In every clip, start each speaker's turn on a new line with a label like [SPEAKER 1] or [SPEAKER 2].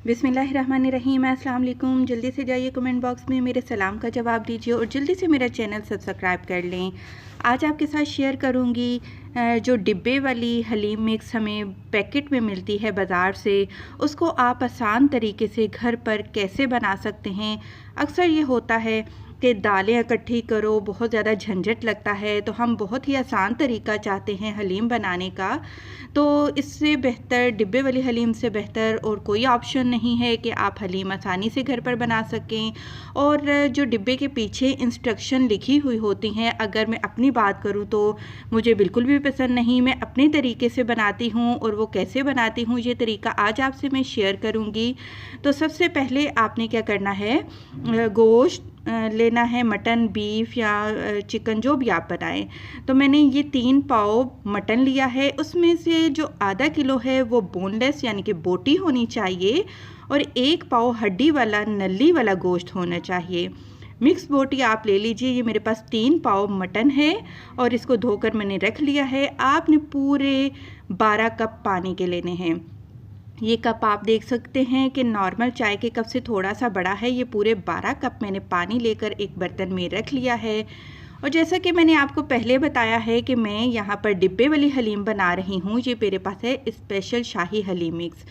[SPEAKER 1] बिस्मिल्लाहिर्रहमानिर्रहीम। अस्सलाम वालेकुम। जल्दी से जाइए कमेंट बॉक्स में मेरे सलाम का जवाब दीजिए और जल्दी से मेरा चैनल सब्सक्राइब कर लें। आज आपके साथ शेयर करूंगी जो डिब्बे वाली हलीम मिक्स हमें पैकेट में मिलती है बाज़ार से, उसको आप आसान तरीके से घर पर कैसे बना सकते हैं। अक्सर ये होता है कि दालें इकट्ठी करो, बहुत ज़्यादा झंझट लगता है, तो हम बहुत ही आसान तरीका चाहते हैं हलीम बनाने का। तो इससे बेहतर, डिब्बे वाली हलीम से बेहतर और कोई ऑप्शन नहीं है कि आप हलीम आसानी से घर पर बना सकें। और जो डिब्बे के पीछे इंस्ट्रक्शन लिखी हुई होती हैं, अगर मैं अपनी बात करूं तो मुझे बिल्कुल भी पसंद नहीं। मैं अपने तरीके से बनाती हूं और वो कैसे बनाती हूं ये तरीका आज आपसे मैं शेयर करूंगी। तो सबसे पहले आपने क्या करना है, गोश्त लेना है, मटन, बीफ या चिकन, जो भी आप बनाएं। तो मैंने ये 3 पाव मटन लिया है, उसमें से जो आधा किलो है वो बोनलेस यानी कि बोटी होनी चाहिए और 1 पाव हड्डी वाला नली वाला गोश्त होना चाहिए। मिक्स बोटी आप ले लीजिए। ये मेरे पास 3 पाव मटन है और इसको धोकर मैंने रख लिया है। आपने पूरे 12 कप पानी के लेने हैं। ये कप आप देख सकते हैं कि नॉर्मल चाय के कप से थोड़ा सा बड़ा है। ये पूरे 12 कप मैंने पानी लेकर एक बर्तन में रख लिया है। और जैसा कि मैंने आपको पहले बताया है कि मैं यहाँ पर डिब्बे वाली हलीम बना रही हूँ। ये मेरे पास है स्पेशल शाही हलीम मिक्स।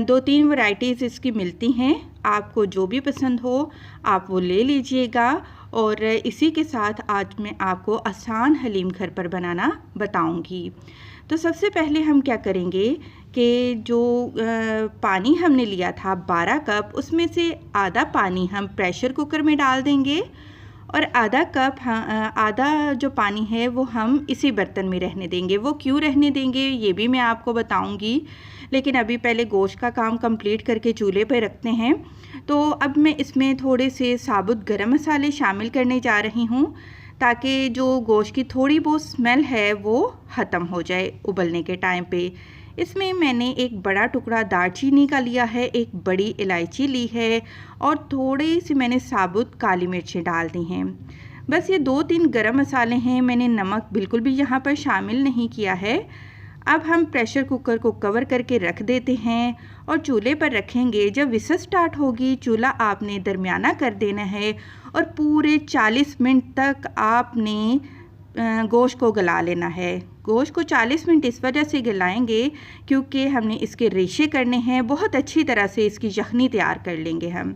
[SPEAKER 1] 2-3 वैरायटीज़ इसकी मिलती हैं, आपको जो भी पसंद हो आप वो ले लीजिएगा। और इसी के साथ आज मैं आपको आसान हलीम घर पर बनाना बताऊंगी। तो सबसे पहले हम क्या करेंगे कि जो पानी हमने लिया था 12 कप, उसमें से आधा पानी हम प्रेशर कुकर में डाल देंगे और आधा जो पानी है वो हम इसी बर्तन में रहने देंगे। वो क्यों रहने देंगे ये भी मैं आपको बताऊंगी, लेकिन अभी पहले गोश्त का काम कंप्लीट करके चूल्हे पर रखते हैं। तो अब मैं इसमें थोड़े से साबुत गरम मसाले शामिल करने जा रही हूँ ताकि जो गोश्त की थोड़ी बहुत स्मेल है वो ख़त्म हो जाए उबलने के टाइम पे। इसमें मैंने एक बड़ा टुकड़ा दालचीनी का लिया है, एक बड़ी इलायची ली है और थोड़ी सी मैंने साबुत काली मिर्चें डाल दी हैं। बस ये 2-3 गरम मसाले हैं। मैंने नमक बिल्कुल भी यहाँ पर शामिल नहीं किया है। अब हम प्रेशर कुकर को कवर करके रख देते हैं और चूल्हे पर रखेंगे। जब विसल स्टार्ट होगी, चूल्हा आपने दरमियाना कर देना है और पूरे 40 मिनट तक आपने गोश्त को गला लेना है। गोश्त को 40 मिनट इस वजह से गलाएंगे क्योंकि हमने इसके रेशे करने हैं, बहुत अच्छी तरह से इसकी यखनी तैयार कर लेंगे हम।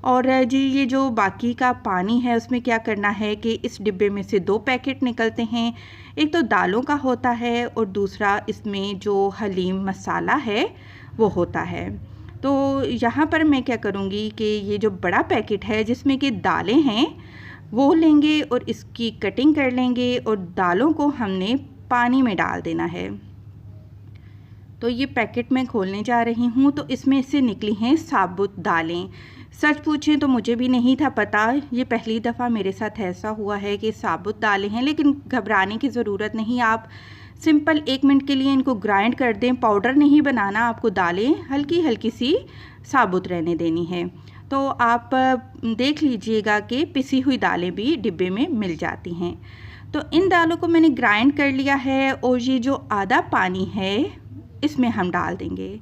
[SPEAKER 1] और जी ये जो बाकी का पानी है उसमें क्या करना है कि इस डिब्बे में से 2 पैकेट निकलते हैं। एक तो दालों का होता है और दूसरा इसमें जो हलीम मसाला है वो होता है। तो यहाँ पर मैं क्या करूँगी कि ये जो बड़ा पैकेट है जिसमें कि दालें हैं वो लेंगे और इसकी कटिंग कर लेंगे और दालों को हमने पानी में डाल देना है। तो ये पैकेट मैं खोलने जा रही हूँ तो इसमें से निकली हैं साबुत दालें। सच पूछें तो मुझे भी नहीं था पता, ये पहली दफ़ा मेरे साथ ऐसा हुआ है कि साबुत दालें हैं। लेकिन घबराने की ज़रूरत नहीं, आप सिंपल 1 मिनट के लिए इनको ग्राइंड कर दें। पाउडर नहीं बनाना, आपको दालें हल्की हल्की सी साबुत रहने देनी है। तो आप देख लीजिएगा कि पिसी हुई दालें भी डिब्बे में मिल जाती हैं। तो इन दालों को मैंने ग्राइंड कर लिया है और ये जो आधा पानी है इसमें हम डाल देंगे।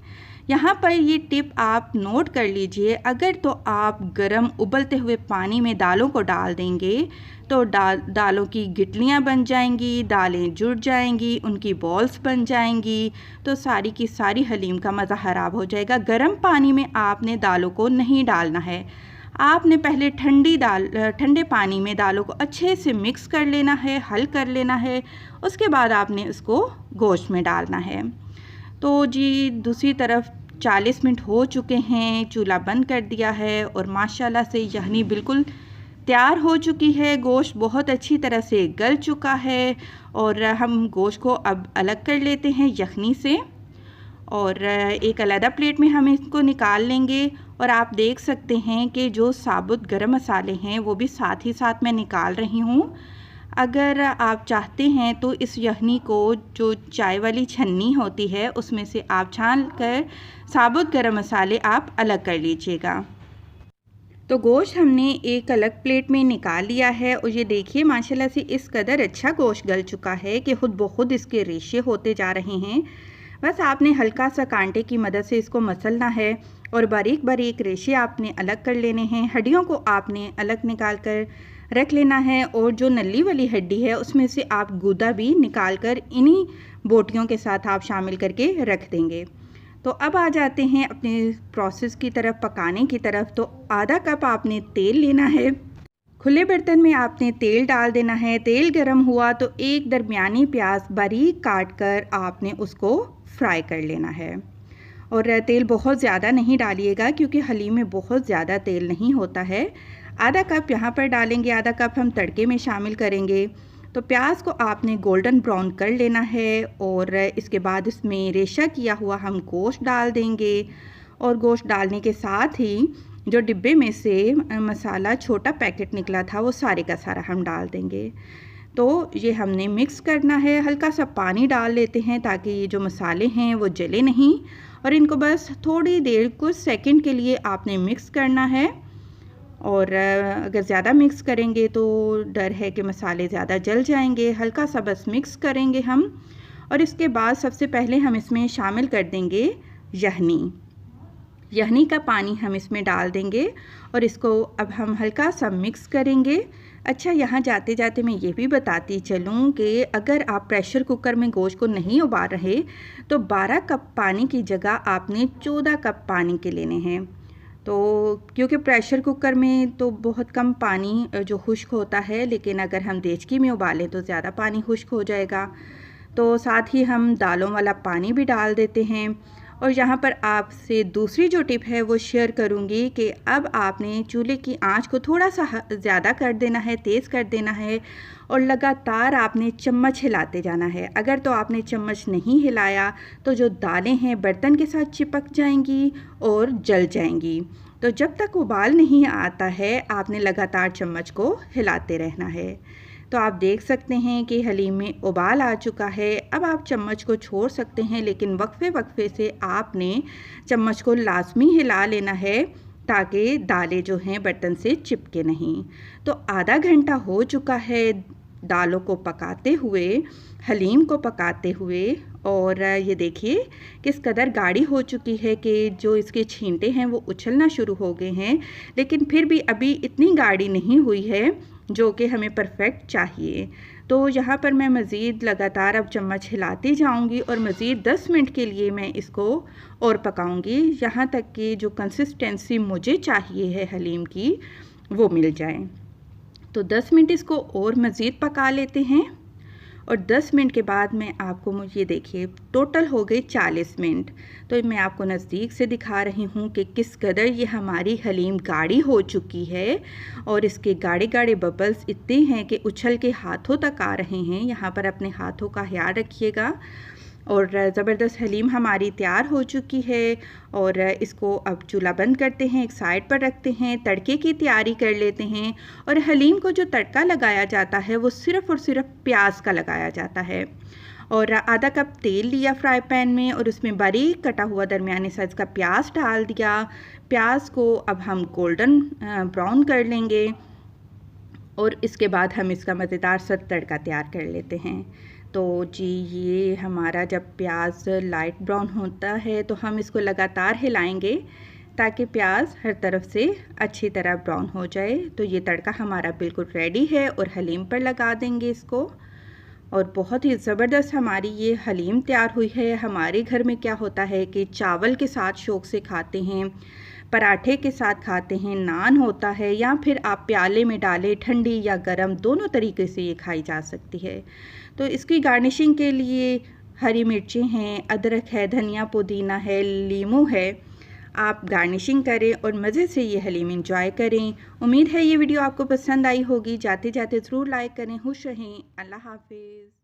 [SPEAKER 1] यहाँ पर ये टिप आप नोट कर लीजिए, अगर तो आप गरम उबलते हुए पानी में दालों को डाल देंगे तो दालों की गिटलियाँ बन जाएंगी, दालें जुड़ जाएंगी, उनकी बॉल्स बन जाएंगी, तो सारी की सारी हलीम का मज़ा ख़राब हो जाएगा। गरम पानी में आपने दालों को नहीं डालना है, आपने पहले ठंडे पानी में दालों को अच्छे से मिक्स कर लेना है, हल कर लेना है, उसके बाद आपने उसको गोश्त में डालना है। तो जी दूसरी तरफ 40 मिनट हो चुके हैं, चूल्हा बंद कर दिया है और माशाल्लाह से यखनी बिल्कुल तैयार हो चुकी है। गोश्त बहुत अच्छी तरह से गल चुका है और हम गोश्त को अब अलग कर लेते हैं यखनी से और एक अलग प्लेट में हम इसको निकाल लेंगे। और आप देख सकते हैं कि जो साबुत गरम मसाले हैं वो भी साथ ही साथ मैं निकाल रही हूँ। अगर आप चाहते हैं तो इस यखनी को जो चाय वाली छन्नी होती है उसमें से आप छान कर साबुत गरम मसाले आप अलग कर लीजिएगा। तो गोश्त हमने एक अलग प्लेट में निकाल लिया है और ये देखिए माशाल्लाह से इस कदर अच्छा गोश्त गल चुका है कि खुद ब खुद इसके रेशे होते जा रहे हैं। बस आपने हल्का सा कांटे की मदद से इसको मसलना है और बारीक बारीक रेशे आपने अलग कर लेने हैं। हड्डियों को आपने अलग निकाल कर रख लेना है और जो नली वाली हड्डी है उसमें से आप गूदा भी निकाल कर इन्हीं बोटियों के साथ आप शामिल करके रख देंगे। तो अब आ जाते हैं अपने प्रोसेस की तरफ, पकाने की तरफ। तो आधा कप आपने तेल लेना है। खुले बर्तन में आपने तेल डाल देना है। तेल गरम हुआ तो एक दरमियानी प्याज बारीक काट कर आपने उसको फ्राई कर लेना है। और तेल बहुत ज़्यादा नहीं डालिएगा क्योंकि हलीम में बहुत ज़्यादा तेल नहीं होता है। आधा कप यहाँ पर डालेंगे, आधा कप हम तड़के में शामिल करेंगे। तो प्याज को आपने गोल्डन ब्राउन कर लेना है और इसके बाद इसमें रेशा किया हुआ हम गोश्त डाल देंगे। और गोश्त डालने के साथ ही जो डिब्बे में से मसाला छोटा पैकेट निकला था वो सारे का सारा हम डाल देंगे। तो ये हमने मिक्स करना है। हल्का सा पानी डाल लेते हैं ताकि ये जो मसाले हैं वो जले नहीं, और इनको बस थोड़ी देर कुछ सेकंड के लिए आपने मिक्स करना है। और अगर ज़्यादा मिक्स करेंगे तो डर है कि मसाले ज़्यादा जल जाएंगे। हल्का सा बस मिक्स करेंगे हम। और इसके बाद सबसे पहले हम इसमें शामिल कर देंगे यहनी का पानी हम इसमें डाल देंगे और इसको अब हम हल्का सा मिक्स करेंगे। अच्छा, यहाँ जाते जाते मैं ये भी बताती चलूँ कि अगर आप प्रेशर कुकर में गोश्त को नहीं उबाल रहे तो 12 कप पानी की जगह आपने 14 कप पानी के लेने हैं। तो क्योंकि प्रेशर कुकर में तो बहुत कम पानी जो खुश्क होता है, लेकिन अगर हम देचकी में उबालें तो ज़्यादा पानी खुश्क हो जाएगा। तो साथ ही हम दालों वाला पानी भी डाल देते हैं। और यहाँ पर आपसे दूसरी जो टिप है वो शेयर करूँगी कि अब आपने चूल्हे की आंच को थोड़ा सा ज़्यादा कर देना है, तेज़ कर देना है और लगातार आपने चम्मच हिलाते जाना है। अगर तो आपने चम्मच नहीं हिलाया तो जो दालें हैं बर्तन के साथ चिपक जाएंगी और जल जाएंगी। तो जब तक उबाल नहीं आता है आपने लगातार चम्मच को हिलाते रहना है। तो आप देख सकते हैं कि हलीम में उबाल आ चुका है। अब आप चम्मच को छोड़ सकते हैं, लेकिन वक्फे वक्फे से आपने चम्मच को लाजमी हिला लेना है ताकि दालें जो हैं बर्तन से चिपके नहीं। तो आधा घंटा हो चुका है दालों को पकाते हुए, हलीम को पकाते हुए। और ये देखिए किस कदर गाढ़ी हो चुकी है कि जो इसके छींटे हैं वो उछलना शुरू हो गए हैं, लेकिन फिर भी अभी इतनी गाढ़ी नहीं हुई है जो कि हमें परफेक्ट चाहिए। तो यहाँ पर मैं मज़ीद लगातार अब चम्मच हिलाती जाऊँगी और मज़ीद 10 मिनट के लिए मैं इसको और पकाऊँगी, यहाँ तक कि जो कंसिस्टेंसी मुझे चाहिए है हलीम की वो मिल जाए। तो 10 मिनट इसको और मज़ीद पका लेते हैं। और 10 मिनट के बाद मैं आपको, मुझे देखिए टोटल हो गए 40 मिनट। तो मैं आपको नज़दीक से दिखा रही हूँ कि किस कदर ये हमारी हलीम गाढ़ी हो चुकी है और इसके गाढ़े गाढ़े बबल्स इतने हैं कि उछल के हाथों तक आ रहे हैं। यहाँ पर अपने हाथों का ख्याल रखिएगा। और ज़बरदस्त हलीम हमारी तैयार हो चुकी है। और इसको अब चूल्हा बंद करते हैं, एक साइड पर रखते हैं, तड़के की तैयारी कर लेते हैं। और हलीम को जो तड़का लगाया जाता है वो सिर्फ़ और सिर्फ प्याज का लगाया जाता है। और आधा कप तेल लिया फ्राई पैन में और उसमें बारीक कटा हुआ दरमियाने साइज़ का प्याज डाल दिया। प्याज को अब हम गोल्डन ब्राउन कर लेंगे और इसके बाद हम इसका मज़ेदार सा तड़का तैयार कर लेते हैं। तो जी ये हमारा जब प्याज लाइट ब्राउन होता है तो हम इसको लगातार हिलाएंगे ताकि प्याज हर तरफ से अच्छी तरह ब्राउन हो जाए। तो ये तड़का हमारा बिल्कुल रेडी है और हलीम पर लगा देंगे इसको। और बहुत ही ज़बरदस्त हमारी ये हलीम तैयार हुई है। हमारे घर में क्या होता है कि चावल के साथ शौक़ से खाते हैं, पराठे के साथ खाते हैं, नान होता है, या फिर आप प्याले में डालें, ठंडी या गर्म दोनों तरीके से ये खाई जा सकती है। तो इसकी गार्निशिंग के लिए हरी मिर्चें हैं, अदरक है, धनिया पुदीना है, लीमू है। आप गार्निशिंग करें और मज़े से ये हलीम एंजॉय करें। उम्मीद है ये वीडियो आपको पसंद आई होगी। जाते जाते ज़रूर लाइक करें। खुश रहें। अल्लाह हाफिज़।